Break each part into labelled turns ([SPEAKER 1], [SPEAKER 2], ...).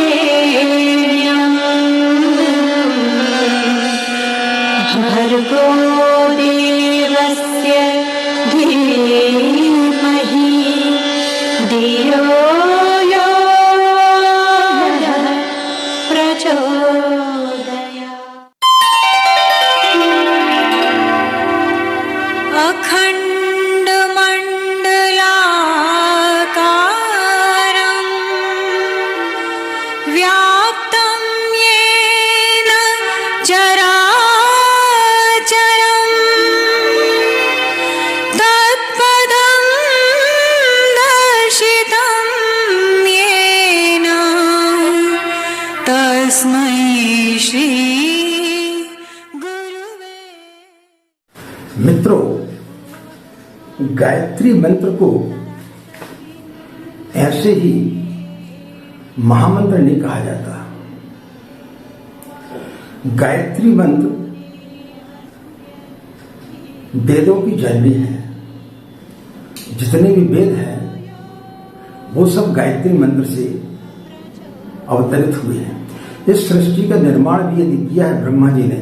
[SPEAKER 1] तत्सवितुर्वरेण्यं भर्गो देवस्य धीमहि धियो यो नः प्रचोदयात्। अखण्डमण्डलाकारं व्याप्तं येन चराचरं तत्पदं दर्शितं येन तस्मै श्री गुरुवे।
[SPEAKER 2] मित्रों, गायत्री मंत्र को ऐसे ही महामंत्र नहीं कहा जाता। गायत्री मंत्र वेदों की जननी है। जितने भी वेद हैं वो सब गायत्री मंत्र से अवतरित हुए हैं। इस सृष्टि का निर्माण भी यदि किया है ब्रह्मा जी ने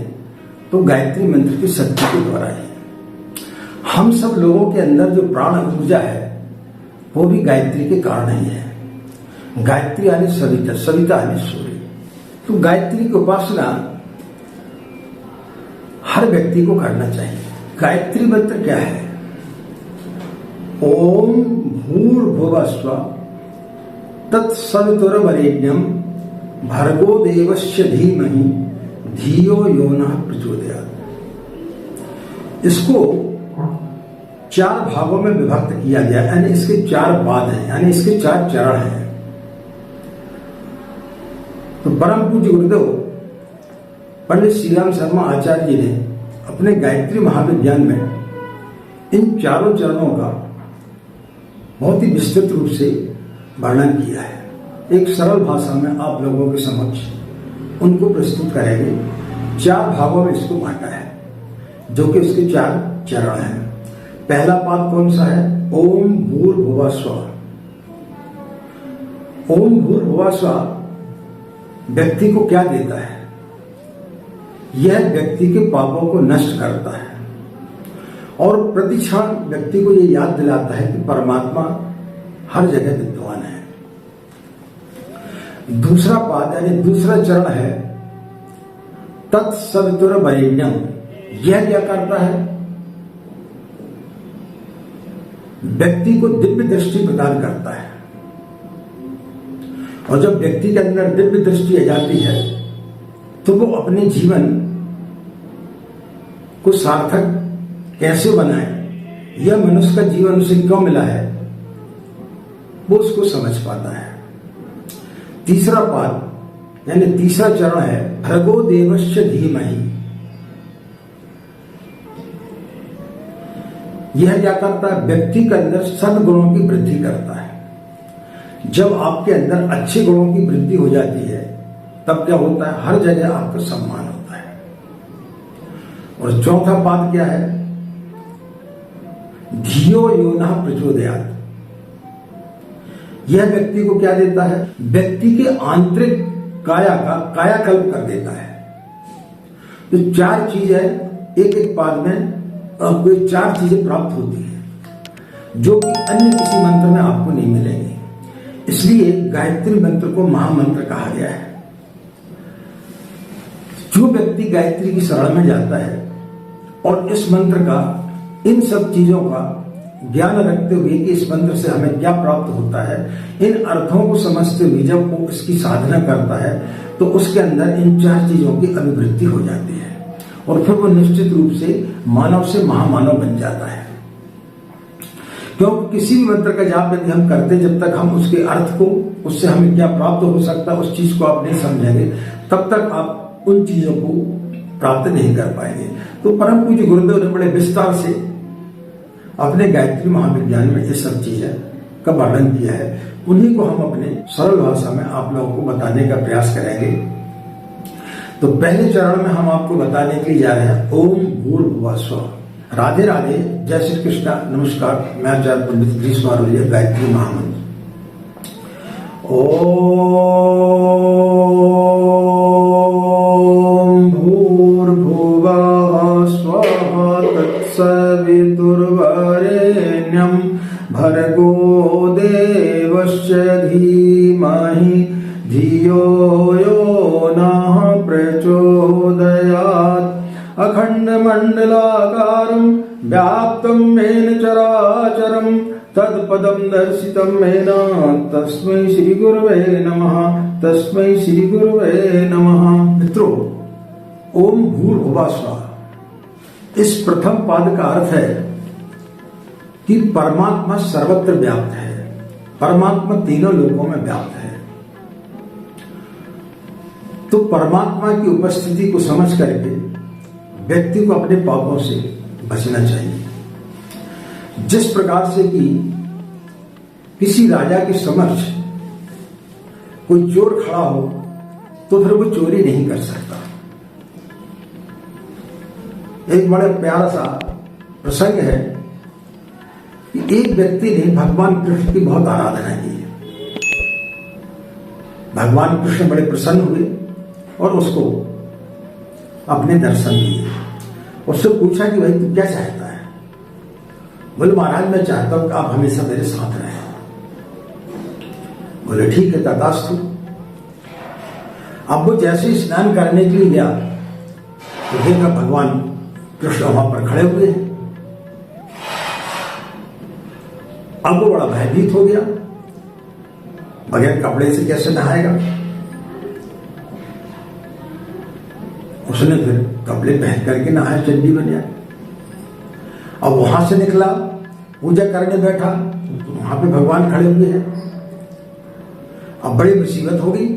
[SPEAKER 2] तो गायत्री मंत्र की शक्ति के द्वारा है। हम सब लोगों के अंदर जो प्राण ऊर्जा है वो भी गायत्री के कारण ही है। गायत्री यानी सविता, सविता यानी सूर्य। तो गायत्री की उपासना हर व्यक्ति को करना चाहिए। गायत्री मंत्र क्या है? ओम भूर्भुवः स्वः तत्सवितुर्वरेण्यं भर्गो देवस्य धीमहि धियो यो नः प्रचोदयात्। इसको 4 भागों में विभक्त किया गया, यानी इसके 4 पाद हैं, यानी इसके 4 चरण हैं। तो परम पूज्य गुरुदेव पंडित श्रीराम शर्मा आचार्य जी ने अपने गायत्री महाविज्ञान में इन 4 चरणों का बहुत ही विस्तृत रूप से वर्णन किया है। एक सरल भाषा में आप लोगों के समक्ष उनको प्रस्तुत करेंगे। 4 भागों में इसको बांटा है, जो कि इसके 4 चरण हैं। पहला पाद कौन सा है? ओम भूर्भुवः स्वः। ओम भूर्भुवः स्वः व्यक्ति को क्या देता है? यह व्यक्ति के पापों को नष्ट करता है और प्रतिक्षण व्यक्ति को यह याद दिलाता है कि परमात्मा हर जगह विद्यमान है। दूसरा पाद यानी दूसरा चरण है तत्सवितुर्वरेण्यं। यह क्या करता है? व्यक्ति को दिव्य दृष्टि प्रदान करता है। और जब व्यक्ति के अंदर दिव्य दृष्टि आ जाती है तो वो अपने जीवन को सार्थक कैसे बनाए, यह मनुष्य का जीवन उसे क्यों मिला है, वो उसको समझ पाता है। तीसरा पाद यानी तीसरा चरण है भर्गो देवस्य धीमहि। यह क्या करता है? व्यक्ति के अंदर सद्गुणों की वृद्धि करता है। जब आपके अंदर अच्छे गुणों की वृद्धि हो जाती है तब क्या होता है? हर जगह आपका सम्मान होता है। और चौथा पाद क्या है? धियो यो नः प्रचोदयात्। यह व्यक्ति को क्या देता है? व्यक्ति के आंतरिक काया का कायाकल्प कर देता है। तो 4 चीजें एक एक पाद में आपको 4 चीजें प्राप्त होती है जो कि अन्य किसी मंत्र में आपको नहीं मिलेंगी। इसलिए गायत्री मंत्र को महामंत्र कहा गया है। जो व्यक्ति गायत्री की शरण में जाता है और इस मंत्र का, इन सब चीजों का ज्ञान रखते हुए कि इस मंत्र से हमें क्या प्राप्त होता है, इन अर्थों को समझते हुए जब वो इसकी साधना करता है तो उसके अंदर इन 4 चीजों की अभिवृद्धि हो जाती है और फिर वो निश्चित रूप से मानव से महामानव बन जाता है। क्योंकि किसी भी मंत्र का जाप यदि हम करते, जब तक हम उसके अर्थ को, उससे हमें क्या प्राप्त हो सकता है, उस चीज को आप नहीं समझेंगे, तब तक आप उन चीजों को प्राप्त नहीं कर पाएंगे। तो परम पूज्य गुरुदेव ने बड़े विस्तार से अपने गायत्री महाविज्ञान में ये सब चीजें का वर्णन किया है। उन्हीं को हम अपने सरल भाषा में आप लोगों को बताने का प्रयास करेंगे। तो पहले चरण में हम आपको बताने के लिए जा रहे हैं ओम भूर्भुवः स्वः। राधे राधे, जय श्री कृष्णा, नमस्कार। मैं आचार्य पंडित गिरीश मारोलिया, गायत्री महामंत्र। ओम भूर्भुवः स्वः तत्सवितुर्वरेण्यं भर्गो देवस्य धीमहि धियो यो नः प्रचोदयात्। अखण्डमण्डलाकारं व्याप्तं येन चराचरं तत्पदं दर्शितं येन तस्मै श्री गुरुवे नमः, तस्मै श्री गुरुवे नमः। मित्रों, ओम भूर्भुवः स्वः, इस प्रथम पाद का अर्थ है कि परमात्मा सर्वत्र व्याप्त है। परमात्मा तीनों लोकों में व्याप्त है। तो परमात्मा की उपस्थिति को समझ करके व्यक्ति को अपने पापों से बचना चाहिए। जिस प्रकार से कि किसी राजा के समक्ष कोई चोर खड़ा हो तो फिर वो चोरी नहीं कर सकता। एक बड़ा प्यारा सा प्रसंग है कि एक व्यक्ति ने भगवान कृष्ण की बहुत आराधना की। भगवान कृष्ण बड़े प्रसन्न हुए और उसको अपने दर्शन दिए। उससे पूछा कि भाई तू क्या चाहता है? बोले महाराज मैं चाहता हूं कि आप हमेशा मेरे साथ रहें। बोले ठीक है तथास्तु। अब वो जैसे स्नान करने के लिए गया तो देखा भगवान कृष्ण वहां पर खड़े हुए हैं। अब वो बड़ा भयभीत हो गया, बगैर कपड़े से कैसे नहाएगा? उसने फिर कपड़े पहन करके नहाया, चंडी बनिया। अब वहां से निकला, पूजा करने बैठा तो वहां पे भगवान खड़े हुए हैं। अब बड़ी मुसीबत हो गई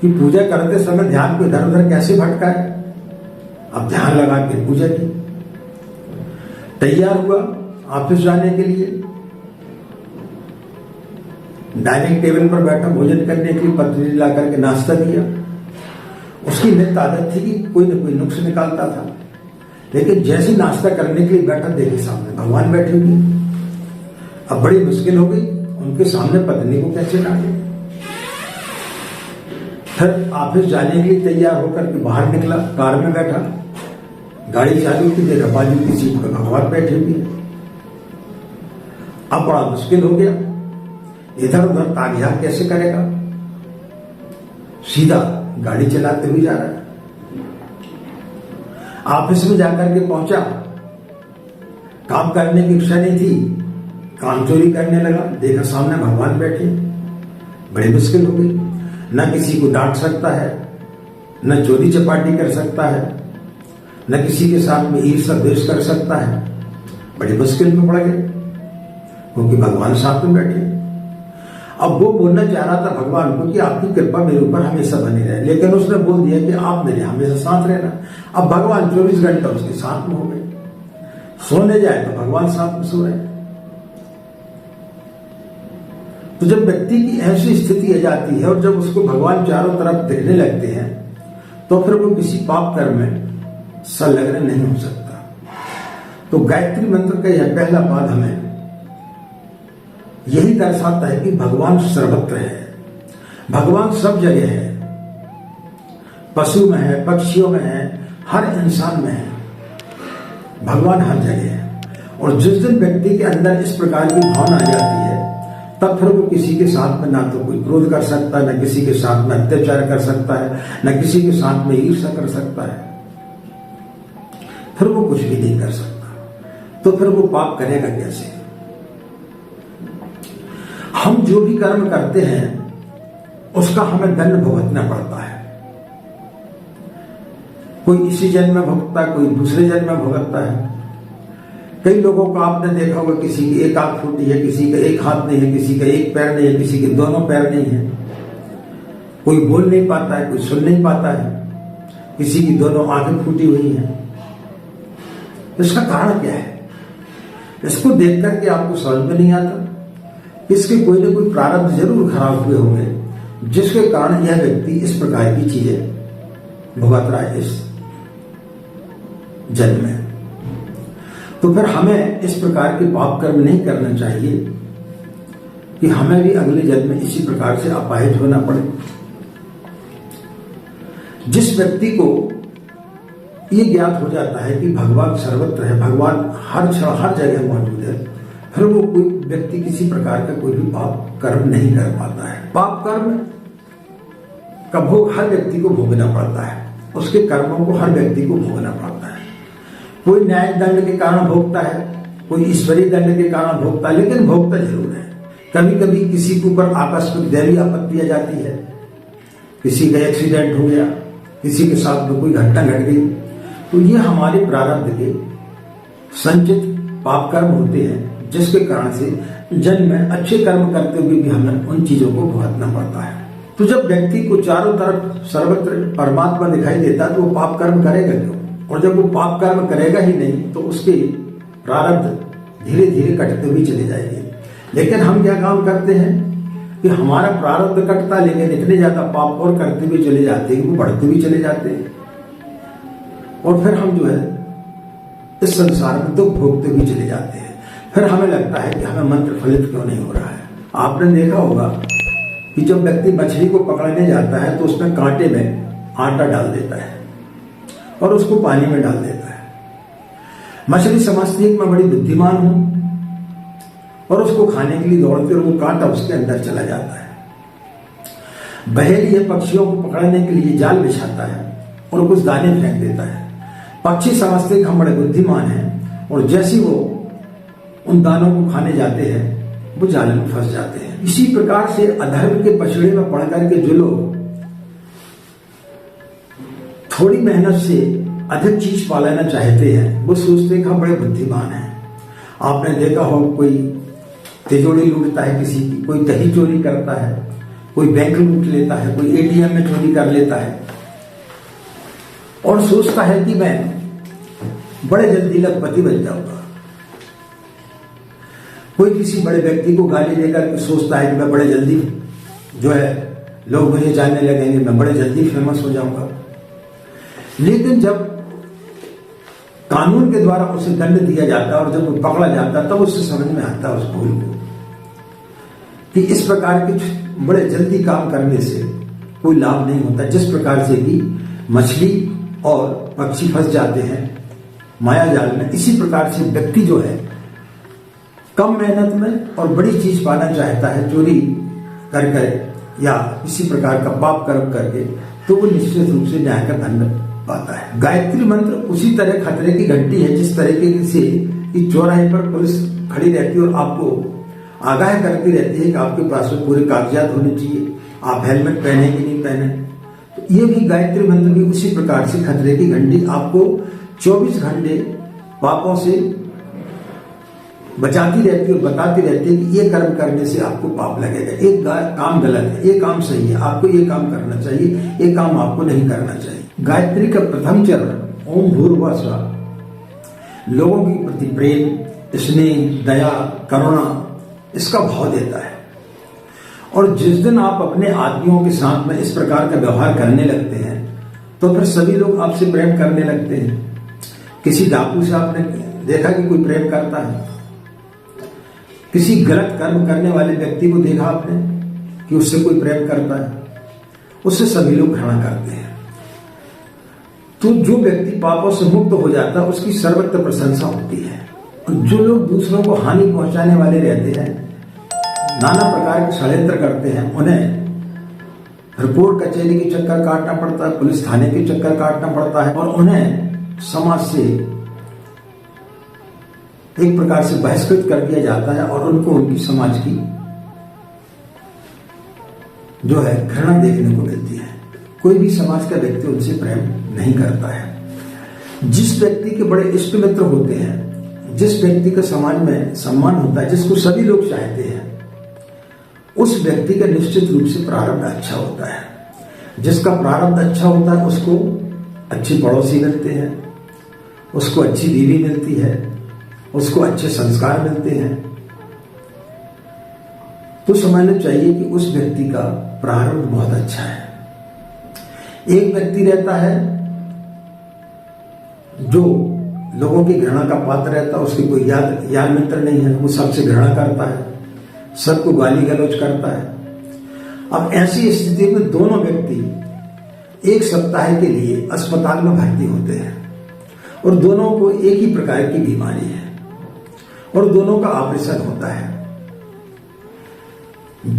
[SPEAKER 2] कि पूजा करते समय ध्यान को इधर उधर कैसे भटकाए। अब ध्यान लगा के पूजा की, तैयार हुआ ऑफिस जाने के लिए। डाइनिंग टेबल पर बैठा भोजन करने के लिए पत्नी ला करके नाश्ता दिया। उसकी नित्य आदत थी कि कोई न कोई नुक्स निकालता था, लेकिन जैसे नाश्ता करने के लिए बैठा देखे सामने भगवान बैठे हुए। अब बड़ी मुश्किल हो गई, उनके सामने पत्नी को कैसे डाले। फिर ऑफिस जाने के लिए तैयार होकर के बाहर निकला, कार में बैठा, गाड़ी चालू की, देखा बाजू की सीट पर भगवान बैठे हुए। अब बड़ा मुश्किल हो गया, इधर उधर तागियात कैसे करेगा। सीधा गाड़ी चलाते हुए जा रहा है। ऑफिस में जाकर के पहुंचा, काम करने की इच्छा नहीं थी, काम चोरी करने लगा, देखा सामने भगवान बैठे। बड़ी मुश्किल हो गई, न किसी को डांट सकता है, न चोरी चपाटी कर सकता है, न किसी के साथ में ईर्ष्या द्वेष कर सकता है। बड़ी मुश्किल में पड़ गए क्योंकि भगवान साथ में बैठे। अब वो बोलना चाह रहा था भगवान को कि आपकी कृपा मेरे ऊपर हमेशा बनी रहे, लेकिन उसने बोल दिया कि आप मेरे हमेशा साथ रहना। अब भगवान 24 घंटा उसके साथ में हो गए। सोने जाए तो भगवान साथ में सो रहे। तो जब व्यक्ति की ऐसी स्थिति आ जाती है और जब उसको भगवान चारों तरफ दिखने लगते हैं तो फिर वो किसी पाप कर्म में संलग्न नहीं हो सकता। तो गायत्री मंत्र का यह पहला पाद हमें यही दर्शाता है कि भगवान सर्वत्र है, भगवान सब जगह है, पशु में है, पक्षियों में है, हर इंसान में है, भगवान हर जगह है। और जिस दिन व्यक्ति के अंदर इस प्रकार की भावना आ जाती है तब फिर वो किसी के साथ में ना तो कोई क्रोध कर सकता है, न किसी के साथ में अत्याचार कर सकता है, न किसी के साथ में ईर्ष्या कर सकता है, फिर वो कुछ भी नहीं कर सकता। तो फिर वो पाप करेगा कैसे? हम जो भी कर्म करते हैं उसका हमें दंड भुगतना पड़ता है। कोई इसी जन्म में भुगतता है, कोई दूसरे जन्म में भुगतता है। कई लोगों को आपने देखा होगा, किसी की एक आंख फूटी है, किसी का एक हाथ नहीं है, किसी का एक पैर नहीं है, किसी के दोनों पैर नहीं है, कोई बोल नहीं पाता है, कोई सुन नहीं पाता है, किसी की दोनों आंखें फूटी हुई हैं। इसका कारण क्या है? इसको देख करके आपको समझ में नहीं आता। इसके कोई ना कोई प्रारब्ध जरूर खराब हुए होंगे जिसके कारण यह व्यक्ति इस प्रकार की चीजें भुगत रहा है इस जन्म में। तो फिर हमें इस प्रकार के पाप कर्म नहीं करना चाहिए कि हमें भी अगले जन्म में इसी प्रकार से अपाहिज होना पड़े। जिस व्यक्ति को ये ज्ञात हो जाता है कि भगवान सर्वत्र है, भगवान हर क्षण हर जगह मौजूद है, फिर वो कोई व्यक्ति किसी प्रकार का कोई भी पाप कर्म नहीं कर पाता है। पाप कर्म का भोग हर व्यक्ति को भोगना पड़ता है, उसके कर्मों को हर व्यक्ति को भोगना पड़ता है। कोई न्याय दंड के कारण भोगता है, कोई ईश्वरीय दंड के कारण भोगता है, लेकिन भोगता जरूर है। कभी कभी किसी के ऊपर आकस्मिक दैवीय आपत्ति आ जाती है, किसी का एक्सीडेंट हो गया, किसी के साथ में कोई घटना घट गई, तो ये हमारे प्रारब्ध के संचित पाप कर्म होते हैं, जिसके कारण से जन्म में अच्छे कर्म करते हुए भी हमें उन चीजों को भुगतना पड़ता है। तो जब व्यक्ति को चारों तरफ सर्वत्र परमात्मा दिखाई देता है तो वो पाप कर्म करेगा क्यों? और जब वो पाप कर्म करेगा ही नहीं तो उसके प्रारब्ध धीरे धीरे कटते हुए चले जाएंगे। लेकिन हम क्या काम करते हैं कि हमारा प्रारब्ध कटता, लेकिन इतने ज्यादा पाप और करते हुए चले जाते हैं, वो बढ़ते हुए चले जाते हैं, और फिर हम जो है इस संसार में दुख भोगते हुए चले जाते हैं। फिर हमें लगता है कि हमें मंत्र फलित क्यों नहीं हो रहा है। आपने देखा होगा कि जब व्यक्ति मछली को पकड़ने जाता है तो उसमें कांटे में आटा डाल देता है और उसको पानी में डाल देता है। मछली समझती है कि मैं बड़ी बुद्धिमान हूं और उसको खाने के लिए दौड़ती, और वो कांटा उसके अंदर चला जाता है। बहेली है, पक्षियों को पकड़ने के लिए जाल बिछाता है और कुछ दाने फेंक देता है। पक्षी समझते कि हम बड़े बुद्धिमान हैं, और जैसे वो उन दानों को खाने जाते हैं वो जाल में फंस जाते हैं। इसी प्रकार से अधर्म के पछड़े में पड़ करके जो लोग थोड़ी मेहनत से अधिक चीज पा लेना चाहते हैं, वो सोचते हैं कि हम बड़े बुद्धिमान हैं। आपने देखा हो कोई तिजोरी लूटता है किसी की, कोई दही चोरी करता है, कोई बैंक लूट लेता है, कोई एटीएम में चोरी कर लेता है और सोचता है कि मैं बड़े जल्दी लखपति बन जाऊंगा। कोई किसी बड़े व्यक्ति को गाली देकर सोचता है कि मैं बड़े जल्दी जो है लोग मुझे जानने लगेंगे, मैं बड़े जल्दी फेमस हो जाऊंगा। लेकिन जब कानून के द्वारा उसे दंड दिया जाता है और जब वो पकड़ा जाता है तब उससे समझ में आता है उस भूल को कि इस प्रकार के बड़े जल्दी काम करने से कोई लाभ नहीं होता। जिस प्रकार से कि मछली और पक्षी फंस जाते हैं माया जाल में, इसी प्रकार से व्यक्ति जो है कम मेहनत में और बड़ी चीज पाना चाहता है, चोरी कर कर या इसी प्रकार का पाप कर्म करके, तो वो निश्चित रूप से न्याय का दंड पाता है। गायत्री मंत्र उसी तरह खतरे की घंटी है जिस तरीके से कि चौराहे पर पुलिस खड़ी रहती है और आपको आगाह करती रहती है कि आपके पास में पूरे कागजात होने चाहिए, आप हेलमेट पहने कि नहीं पहने। तो ये भी गायत्री मंत्र भी उसी प्रकार से खतरे की घंटी आपको 24 घंटे पापों से बचाती रहती है और बताती रहती है कि ये कर्म करने से आपको पाप लगेगा, एक काम गलत है, ये काम सही है, आपको ये काम करना चाहिए, ये काम आपको नहीं करना चाहिए। गायत्री का प्रथम चरण ओम भूर्भुवः स्वः लोगों के प्रति प्रेम, स्नेह, दया, करुणा इसका भाव देता है। और जिस दिन आप अपने आदमियों के साथ में इस प्रकार का व्यवहार करने लगते हैं तो फिर सभी लोग आपसे प्रेम करने लगते हैं। किसी डाकू से आपने देखा कि कोई प्रेम करता है? किसी गलत कर्म करने वाले व्यक्ति को देखा आपने कि उससे कोई प्रेम करता है? उससे सभी लोग घृणा करते हैं। तो जो व्यक्ति पापों से मुक्त हो जाता है उसकी सर्वत्र प्रशंसा होती है। जो लोग दूसरों को हानि पहुंचाने वाले रहते हैं, नाना प्रकार के षड्यंत्र करते हैं, उन्हें रिपोर्ट कचहरी के चक्कर काटना पड़ता है, पुलिस थाने के चक्कर काटना पड़ता है और उन्हें समाज से एक प्रकार से बहिष्कृत कर दिया जाता है और उनको उनकी समाज की जो है घृणा देखने को मिलती है। कोई भी समाज का व्यक्ति उनसे प्रेम नहीं करता है। जिस व्यक्ति के बड़े इष्ट मित्र होते हैं, जिस व्यक्ति का समाज में सम्मान होता है, जिसको सभी लोग चाहते हैं, उस व्यक्ति का निश्चित रूप से प्रारब्ध अच्छा होता है। जिसका प्रारब्ध अच्छा होता है उसको अच्छे पड़ोसी मिलते हैं, उसको अच्छी बीवी मिलती है, उसको अच्छे संस्कार मिलते हैं। तो समझना चाहिए कि उस व्यक्ति का प्रारब्ध बहुत अच्छा है। एक व्यक्ति रहता है जो लोगों की घृणा का पात्र रहता है, उसकी कोई यार मित्र नहीं है, वो सबसे घृणा करता है, सबको गाली गलौज करता है। अब ऐसी स्थिति में दोनों व्यक्ति एक सप्ताह के लिए अस्पताल में भर्ती होते हैं और दोनों को एक ही प्रकार की बीमारी है और दोनों का ऑपरेशन होता है।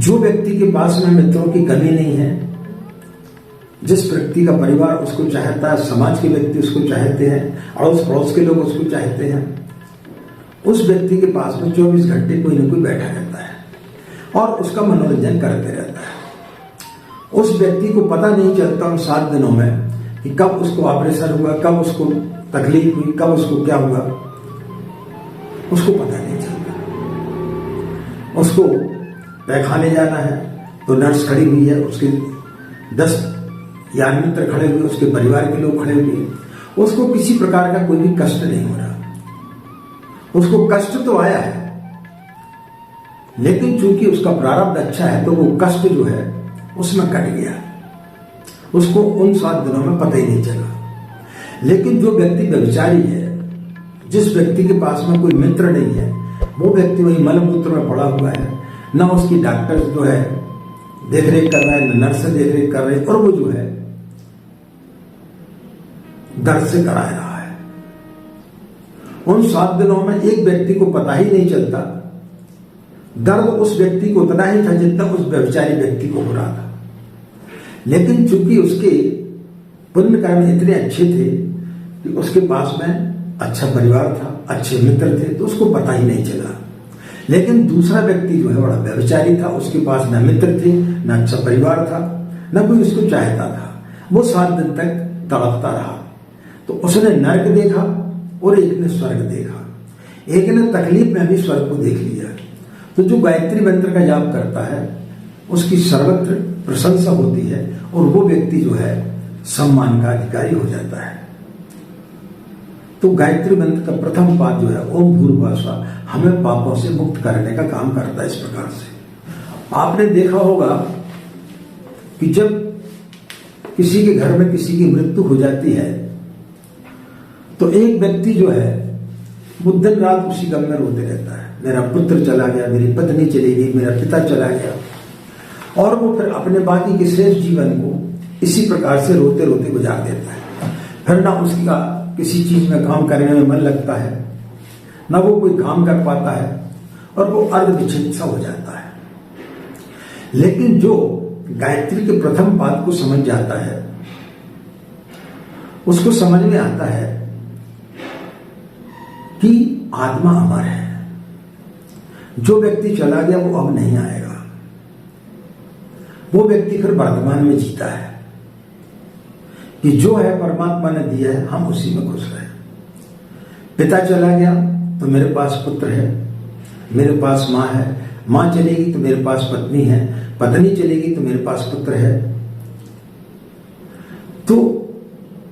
[SPEAKER 2] जो व्यक्ति के पास में मित्रों की कमी नहीं है, जिस व्यक्ति का परिवार उसको चाहता है, समाज के व्यक्ति उसको चाहते हैं, अड़ोस पड़ोस के लोग उसको चाहते हैं, उस व्यक्ति के पास में 24 घंटे कोई ना कोई बैठा रहता है और उसका मनोरंजन करते रहता है। उस व्यक्ति को पता नहीं चलता उन 7 दिनों में कि कब उसको ऑपरेशन हुआ, कब उसको तकलीफ हुई, कब उसको क्या हुआ, उसको पता नहीं चलता। उसको पैखाने जाना है तो नर्स खड़ी हुई है, उसके 10 यार मित्र खड़े हुए, उसके परिवार के लोग खड़े हुए, उसको किसी प्रकार का कोई भी कष्ट नहीं हो रहा। उसको कष्ट तो आया है, लेकिन चूंकि उसका प्रारब्ध अच्छा है तो वो कष्ट जो है उसमें कट गया, उसको उन 7 दिनों में पता ही नहीं चला। लेकिन जो व्यक्ति व्यभिचारी है, जिस व्यक्ति के पास में कोई मित्र नहीं है, वो व्यक्ति वही मलमूत्र में पड़ा हुआ है, ना उसकी डॉक्टर जो है देख रेख कर रहा है, ना नर्स देख रेख कर रहे, और वो जो है दर्द से करा रहा है। उन 7 दिनों में एक व्यक्ति को पता ही नहीं चलता, दर्द उस व्यक्ति को उतना ही था जितना उस व्यभिचारी व्यक्ति को हो रहा था। लेकिन चूंकि उसके पुण्य कर्म इतने अच्छे थे कि उसके पास में अच्छा परिवार था, अच्छे मित्र थे, तो उसको पता ही नहीं चला। लेकिन दूसरा व्यक्ति जो है बड़ा व्यभिचारी था, उसके पास न मित्र थे, न अच्छा परिवार था, न कोई उसको चाहता था। वो 7 दिन तक तड़पता रहा। तो उसने नरक देखा और एक ने स्वर्ग देखा, एक ने तकलीफ में भी स्वर्ग को देख लिया। तो जो गायत्री मंत्र का जाप करता है उसकी सर्वत्र प्रशंसा होती है और वो व्यक्ति जो है सम्मान का अधिकारी हो जाता है। तो गायत्री मंत्र का प्रथम पाद जो है ओम भूर्भुवः स्वः, हमें पापों से मुक्त करने का काम करता है। इस प्रकार से आपने देखा होगा कि जब किसी के घर में किसी की मृत्यु हो जाती है तो एक व्यक्ति जो है वो दिन रात उसी गम में रोते रहता है, मेरा पुत्र चला गया, मेरी पत्नी चली गई, मेरा पिता चला गया, और वो फिर अपने बाकी के शेष जीवन को इसी प्रकार से रोते रोते गुजार देता है। फिर ना उसका किसी चीज में काम करने में मन लगता है, ना वो कोई काम कर पाता है, और वो अर्ध विचलित सा हो जाता है। लेकिन जो गायत्री के प्रथम पाद को समझ जाता है, उसको समझ में आता है कि आत्मा अमर है, जो व्यक्ति चला गया वो अब नहीं आएगा, वो व्यक्ति फिर वर्तमान में जीता है कि जो है परमात्मा ने दिया है, हम उसी में खुश रहे। पिता चला गया तो मेरे पास पुत्र है, मेरे पास माँ है, माँ चलेगी तो मेरे पास पत्नी है, पत्नी चलेगी तो मेरे पास पुत्र है। तो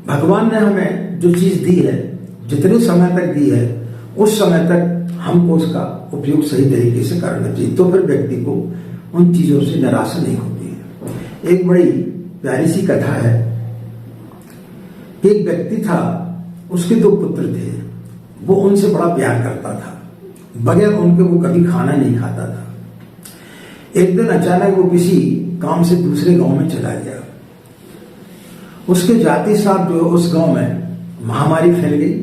[SPEAKER 2] भगवान ने हमें जो चीज दी है, जितने समय तक दी है, उस समय तक हमको उसका उपयोग सही तरीके से करना चाहिए। तो फिर व्यक्ति को उन चीजों से निराशा नहीं होती है। एक बड़ी प्यारी सी कथा है। एक व्यक्ति था, उसके 2 पुत्र थे, वो उनसे बड़ा प्यार करता था, बगैर उनके वो कभी खाना नहीं खाता था। एक दिन अचानक वो किसी काम से दूसरे गांव में चला गया। उसके जाते साथ जो उस गांव में महामारी फैल गई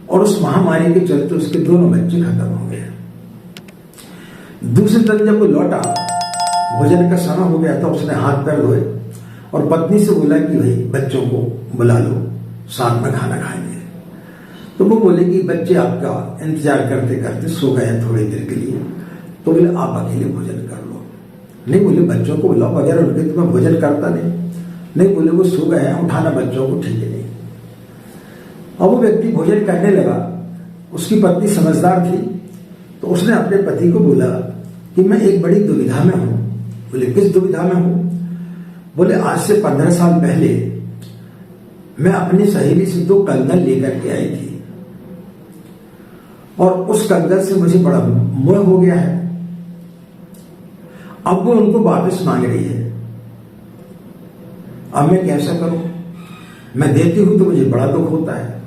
[SPEAKER 2] और उस महामारी के चलते उसके दोनों बच्चे खत्म हो गए। दूसरे दिन जब वो लौटा, भोजन का समय हो गया था, उसने हाथ पैर धोए और पत्नी से बोला कि भाई बच्चों को बुला लो, साथ में खाना खाएंगे। तो वो बोले कि बच्चे आपका इंतजार करते करते सो गए हैं थोड़ी देर के लिए, तो बोले आप अकेले भोजन कर लो। नहीं बोले बच्चों को बुलाओ, बगैर उनके तो मैं भोजन करता नहीं बोले वो सो गए हैं, उठाना बच्चों को ठीक है नहीं। अब वो व्यक्ति भोजन करने लगा। उसकी पत्नी समझदार थी, तो उसने अपने पति को बोला कि मैं एक बड़ी दुविधा में हूं। बोले किस दुविधा में हूं? बोले आज से 15 साल पहले मैं अपनी सहेली से 2 कंगन लेकर के आई थी और उस कंगन से मुझे बड़ा मोह हो गया है। अब वो उनको वापस मांग रही है, अब मैं कैसा करूं? मैं देती हूं तो मुझे बड़ा दुख होता है,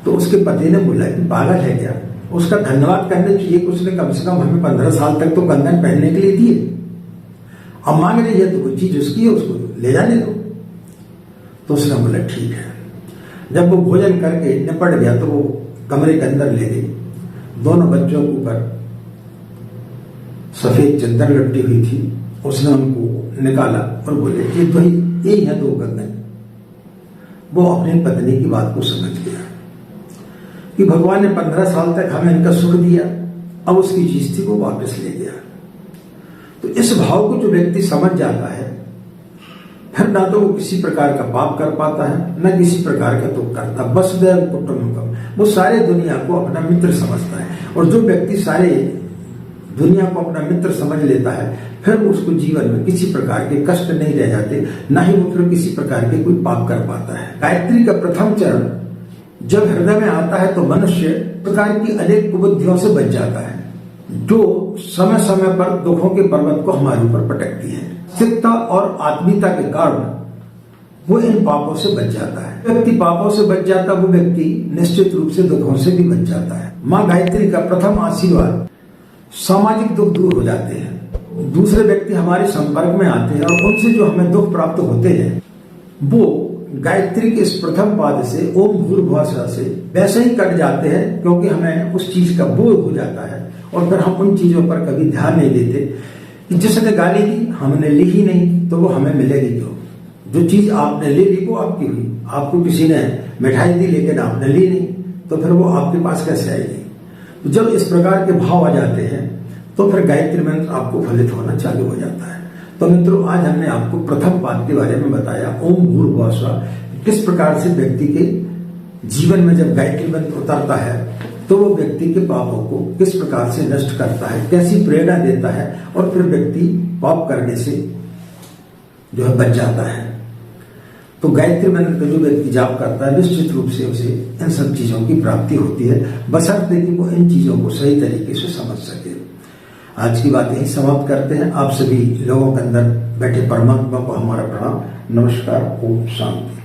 [SPEAKER 2] तो उसके पति ने बोला कि पागल है क्या, उसका धन्यवाद करने चाहिए कि उसने कम से कम हमें 15 साल तक तो कंगन पहनने के लिए दिए, अब मांग रही है तो कोई चीज उसकी है, उसको ले जाने दो। तो उसने बोला ठीक है। जब वो भोजन करके निपट गया तो वो कमरे के अंदर ले गई, दोनों बच्चों के ऊपर सफेद चादर लपटी हुई थी, उसने उनको निकाला और बोले ये तो यही है 2 कंगन। वो अपनी पत्नी की बात को समझ गया कि भगवान ने 15 साल तक हमें इनका सुख दिया, अब उसकी चीज थी वो वापस ले गया। तो इस भाव को जो व्यक्ति समझ जाता है, फिर ना तो वो किसी प्रकार का पाप कर पाता है, न किसी प्रकार का दुख करता। वसुदैव कुटुंबकम, वो सारे दुनिया को अपना मित्र समझता है। और जो व्यक्ति सारे दुनिया को अपना मित्र समझ लेता है, फिर उसको जीवन में किसी प्रकार के कष्ट नहीं रह जाते, ना ही वो फिर किसी प्रकार के कोई पाप कर पाता है। गायत्री का प्रथम चरण जब हृदय में आता है तो मनुष्य प्रकार की अनेक कुबुद्धियों से बच जाता है, जो समय समय पर दुखों के पर्वत को हमारे ऊपर पटकती है। चित्ता और आत्मीयता के कारण वो इन पापों से बच जाता है। व्यक्ति पापों से बच जाता, वो व्यक्ति निश्चित रूप से दुखों से भी बच जाता है। माँ गायत्री का प्रथम आशीर्वाद, सामाजिक दुख दूर हो जाते हैं। दूसरे व्यक्ति हमारे संपर्क में आते हैं और उनसे जो हमें दुख प्राप्त होते हैं, वो गायत्री के इस प्रथम पाद से ओम भूर्भुवः स्वः से वैसे ही कट जाते हैं, क्योंकि हमें उस चीज का बोध हो जाता है और फिर हम उन चीजों पर कभी ध्यान नहीं देते कि जिसने गाली दी हमने ली ही नहीं तो वो हमें मिलेगी क्यों। जो चीज आपने ले ली वो आपकी हुई, आपको किसी ने मिठाई दी लेकिन आपने ली नहीं, तो फिर वो आपके पास कैसे आएगी। तो जब इस प्रकार के भाव आ जाते हैं तो फिर गायत्री मंत्र आपको फलित होना चालू हो जाता है। तो मित्रों, आज हमने आपको प्रथम पाद के बारे में बताया, ओम भूर्भुवः स्वः, किस प्रकार से व्यक्ति के जीवन में जब गायत्री मंत्र उतरता है तो वो व्यक्ति के पापों को किस प्रकार से नष्ट करता है, कैसी प्रेरणा देता है, और फिर व्यक्ति पाप करने से जो है बच जाता है। तो गायत्री मंत्र का जो व्यक्ति जाप करता है, निश्चित रूप से उसे इन सब चीजों की प्राप्ति होती है, बशर्ते कि वो इन चीजों को सही तरीके से समझ सके। आज की बात यही समाप्त करते हैं। आप सभी लोगों के अंदर बैठे परमात्मा को हमारा प्रणाम, नमस्कार, ओम शांति।